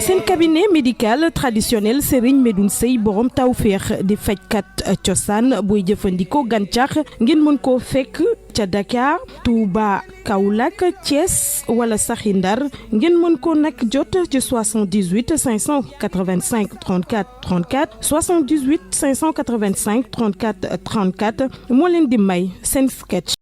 Sen cabinet médical traditionnel Serigne Medoune Sey borom tawfeex di fajkat cosaan buy jëfandikoo gàncax ngeen mën koo fekk ca Dakar Touba Kaolack Thiès wala saxi Ndar ngeen mën ko nag jot ci 78 585 34 34 78 585 34 34 moo leen di may seen sketch.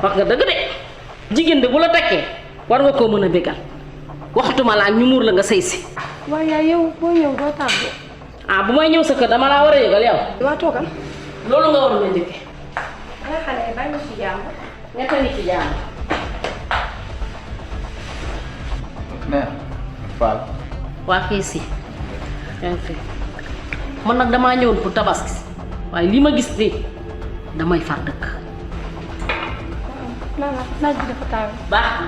wax nga dëgg de jigéen de bu la takkee war nga koo mën a bégal waxtuma laa ñu muur la nga sëy si. waaye yow boo ñëw doo tàggoo. ah bu may ñëw sa kër dama laa war a yëgal yow. waa toogal. loolu nga war a njëkkee. ay xale yi bàyyi ci jàmm. ñett ngi ci jàmm. mère Fall. waa kay si yaa ngi fi man nag damaa ñëwoon pour tabaski waaye li ma gis nii damay far dëkk. naaj bi dafa tàng. baax na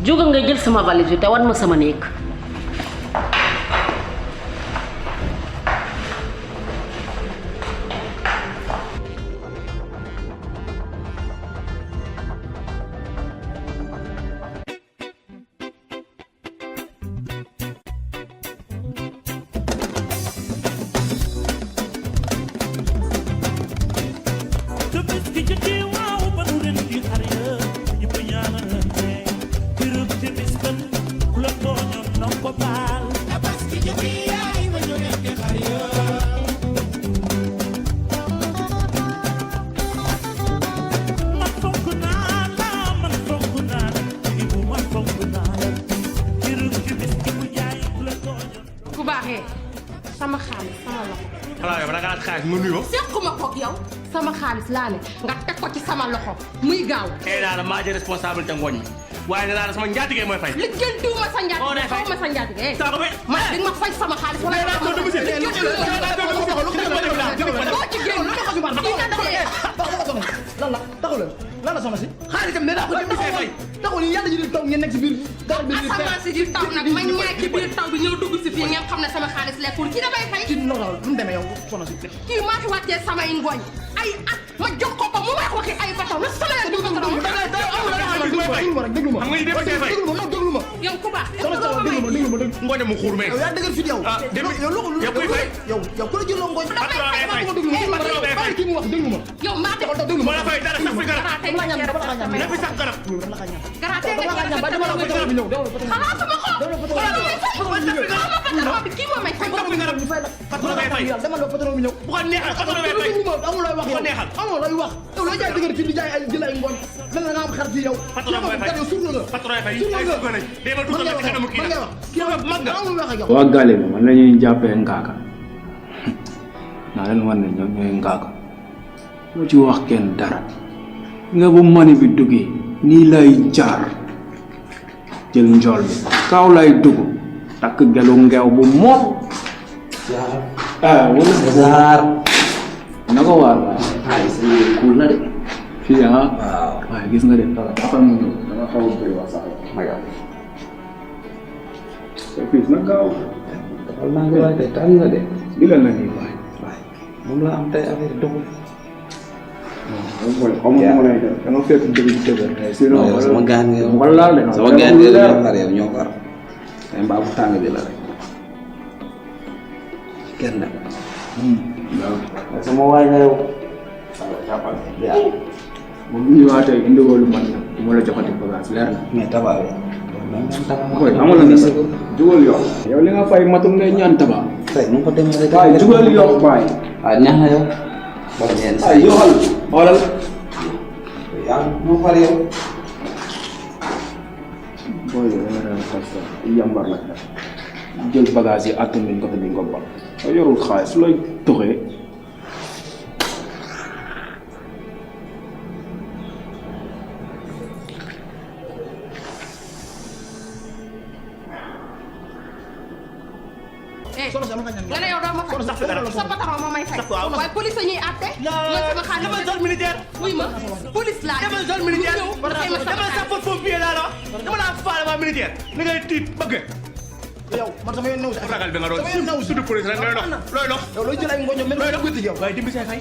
jógal nga jël sama valise bi te wan ma sama néeg. sama xaalis sama loxo. xanaa yow da ngaa xaalis ma nuyoo. sequma koog yow sama xaalis laa ne nga teg ko ci sama loxo muy gaaw. naa la maa jël responsabilité ngooñ mi waaye nee naa la sama njaatige mooy fay. lijjantiwuma sa njaatige xaw ma sa njaatige. ma di nga ma fay sama xaalis wala yaa ma doo ci génn lan la taxul lan la soxna si xaalisam ne daa ko jënd fay taxul yàlla ji di taw ngeen nekk si biir dara bi asamaan si di taw nag man ñaay ci biir taw bi ñëw dugg si fii ngeen xam ne sama xaalis lekkul ci damay fay ci no lu mu demee yow soxna si kii maa fi wàccee samay ngooñ ay at ma jox ko mu wax waxi ay bataw na sama yoon dugg déglu ma rek déglu ma xam nga ni déglu ma déglu ma yow ku baax déglu ma ngooñ mu xuur mee yow yaa dëgër fi yow yow ku la jëloo ngooñ kii mu wax déglu ma yow maa def déglu ma la fay dara sax fi garab dama la ñaan dama la ñaan na fi sax garab garaate dama la ñaan ba dama la ko bi ñëw xanaa sama xol kii moo may fay patron ngay fay dama la patron bi ñëw bu ko neexal patron ngay fay amul looy wax yow amul looy wax yow loo jaay dëgër fi di jaay ay jël ay ngooñ lan la nga am xar ci yow patron ngay fay yow surna nga patron ngay fay ay suga nañ demal tuutal ci kanamu kii man ngay wax kii mag nga amul wax ak yow waa Gale bi man lañuy jàppee ngaaka naa leen wan ne ñoom ñooy ngaaka loo ci wax kenn dara nga bu mani bi duggee nii lay jaar jël njool bi kaaw lay dugg takk gelu ngeew bu moom wala Zahar na ko waar ay sa yéen cool na de fii waaw waaye gis nga de dafa mu ñëw dama xaw a bëri wax sax ma yow fils na gaaw defal naa ngi waay tey tàng nga de li la nii waay moom la am tey affaire doxul xamu ma lay def dama fekk dëgg ci dëgg sinon yow sama gaan nga yow wala laal de sama gaan nga yow ñoo far yow ñoo far ay mbaa bu tàng bi la rek kenn nag sama waay nga yow jàppal yaa moom bu ñëwaatee indiwoo lu man du ma la joxati bagage leer na mais tabaab boy amul la sa jugal yow li nga fay matum ngay ñaan taba tey nu ko demee rek waay jugal yow baay neex na yow ba ñeen ay yoxal xoolal yaa moo far yow boy yow nga daan fas yambar la jël bagage yi attum ko te duñ ko ba yorul xaalis looy toxee nga ne yow doo ma fay sa patron moo may fay waaye police ñuy àtte man sama xaalis demal zone militaire wuy ma police laa demal zone militaire demal sapeur pompier laa la dama laa faale waa militaire ni ngay tiit bëgg yow man sama yoon new si ragal bi nga doon sudu police rek ngay dox looy dox yow looy jël ay ngooño mel na gëtt yow waaye dimbi say fay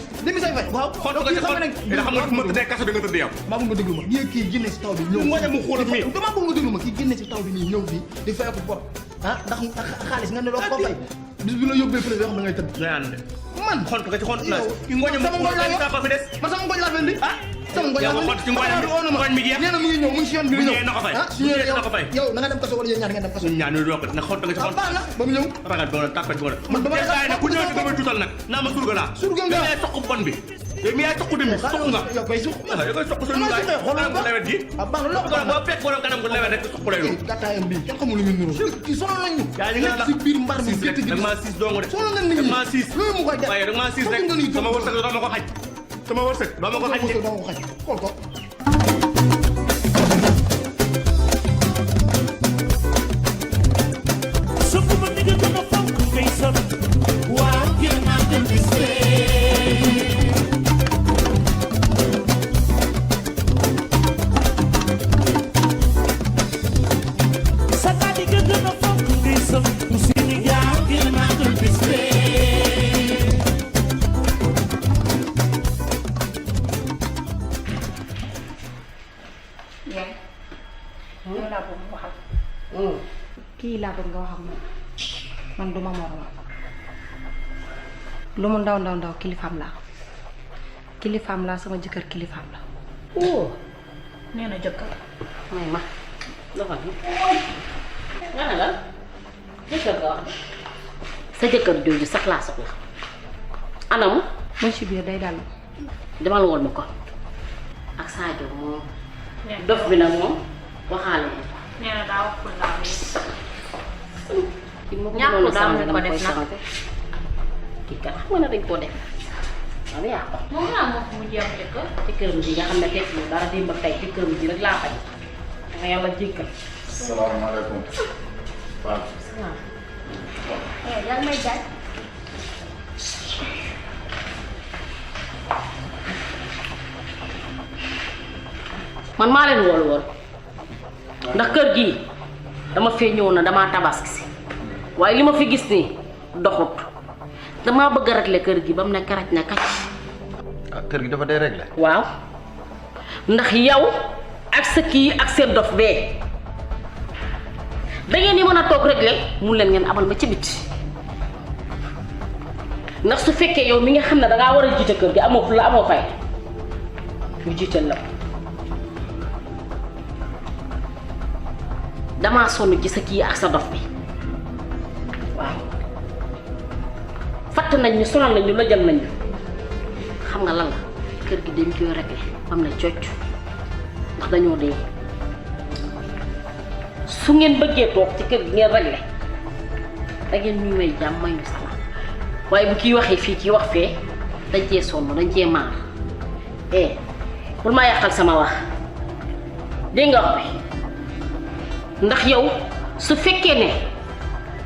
waaw xool ko ci xool ila xam nga fu ma tëddee kaso bi nga tëdd yow maa bëgg nga déglu ma ñii kii génne si taw bi ñëw ngooño mu xuul mi dama bëgg nga déglu ma kii génne si taw bi nii ñëw fii di fay ko bor ndax xaalis nga ne doo ko fay bis bi la yóbbee fële yoo xam ne ngay tëdd ngay ànd man xont ko ci xont na ki ngooño mu xuul sa ko fi des man sama ngooñ laa fendi sama ngooñ yow xont ci ngooñ mi jeex nee na mu ngi ñëw mu ngi si yoon bi di ñëw na ko fay su ñëwee yow na nga dem kaso wala yéen ñaar ngeen dem kaso ñaan ñu doog na xont ko ci xont baax na ba mu ñëw ragal bi nga tàppet bi nga man dama nag ku ñëw ci damay tuutal nag naa ma surga laa surga nga yaay soq bon bi yow mi yaay soq dem soq nga yow koy suq yow koy soq sa ñu laay xoolal ko lewet gi baax na loo ko boo fekk borom kanam ko lewet rek soq lay doon gàttaayam bii kenn xamul lu ñu nuru kii sonal nañ ñu yaa ngi nekk si biir mbar mi siis rek gétt gi danga maa siis dong de sonal nañ nit ñi danga maa siis loolu mu koy def waaye danga maa siis rek sama wërsëg doo ma ko xaj sama wërsëg doo ma ko xaj de doo ma ko xaj xool ko kii laa bëgg nga wax ak moom man duma moroom lu mu ndaw ndaw ndaw kilifaam laa sama jëkkër kilifaam la nee na jëkkër may ma doxal nga ne la jëkkër nga wax sa jëkkër jooju sax laa soxla anamu mu ci biir day dal demal woon ma ko ak Sadio moom dof bi nag moom waxaale ko nee na daa wax pour laa ñàkk daa mu ko def nag kii kat xam nga ne dañ koo def waaw yaa ko moom laa moo ko mu jéem jëkkër ci këram ji nga xam ne tekk lu dara démb ak tey ci këram ji rek laa fay nga yàlla jéggal salaamaaleykum waaw yaa ngi may jaay man maa leen wool woon ndax kër gii dama fee ñëw na damaa tabaski si waaye li ma fi gis nii doxut damaa bëgg a régler kër gi ba mu ne karaj na kacc kër gi dafa day régler waaw ndax yow ak sa kii ak seen dof bee da ngeen di mën a toog régler mun leen ngeen abal ma ci biti ndax su fekkee yow mi nga xam ne dangaa war a jiite kër gi amoo fu la amoo fay ñu jiital la damaa sonn ci sa kii ak sa dof bi waaw fatt nañ ñu sonal nañ ñu la jël nañ ñu xam nga lan la kër gi dañ koy réglé am na cocc ndax dañoo dee su ngeen bëggee toog ci kër gi ngeen réglé da ngeen ñu may jàmm may ñu salaam waaye bu kii waxee fii kii wax fee dañ cee sonn dañ cee maar bul ma yàqal sama wax dégg nga wax bi ndax yow su fekkee ne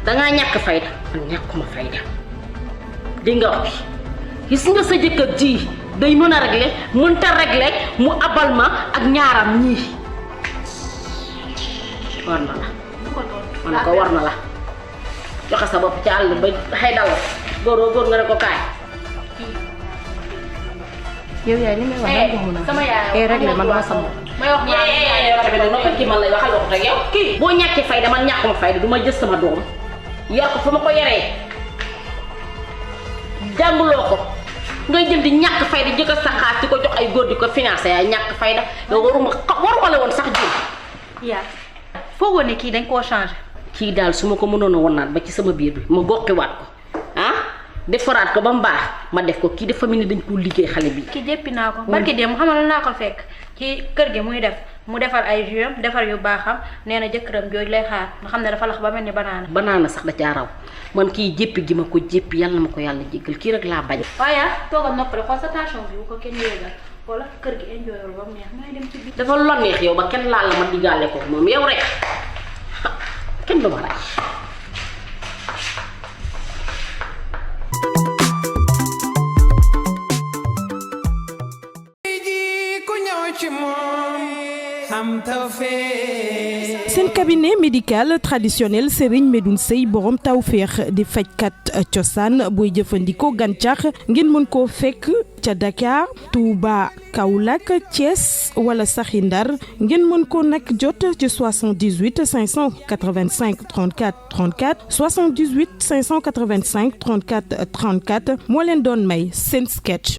dangaa ñàkk fayda man ñàkkuma fayda dégg nga wax bi gis nga sa jëkkër ji day mën a régler mënta régler mu abal ma ak ñaaram ñii war na la man ko war na la joxe sa bopp ci àll ba xëy dal góor nga ne ko kaay. yow yaay li may wax nag mu na sama yaay réglé man dama sama may wax kii man lay waxal ko teg yow kii boo ñàkkee fayda man ñàkkuma fayda du ma jës sama doom yar ko fa ma ko yaree jànguloo ko ngay jël di ñàkk fayda jëkk sa xaas di ko jox ay góor di ko financé yaay ñàkk fayda yow waruma la woon sax jël yaa foogoo ne kii dañ koo changé kii daal su ma ko mënoon a wonaat ba ci sama biir bi ma goqiwaat ko defaraat ko ba mu baax ma def ko kii dafa mel ni dañ ko liggéey xale bi. kii jéppi naa ko barki dem mu xamal naa ko fekk ci kër gi mu defar ay jus defar yu baaxam nee na jëkkëram jooj lay xaar nga xam ne dafa lax ba mel ni banaana sax da caa raw man kii jéppi gi ma ko jéppi yàlla ma ko yàlla jéggal kii rek laa bañ. waaye toogal noppale xool sa tension bi bu ko kenn yéegal wala kër gi enjoyal ba mu neex may dem ci biir. dafa lo neex yow ba kenn laal la ma diggaale ko moom yow rek kenn du ma rey. seen cabinet médical traditionnel Serigne Medoune Seye borom tawféex di fajkat cosaan booy jëfandikoo gàncax ngeen mën koo fekk ca Dakar Touba Kaolack Thiès wala saxi Ndar ngeen mën ko nag jot ci 78 585 34 34 78 585 34 34 moo leen doon may seen sketch.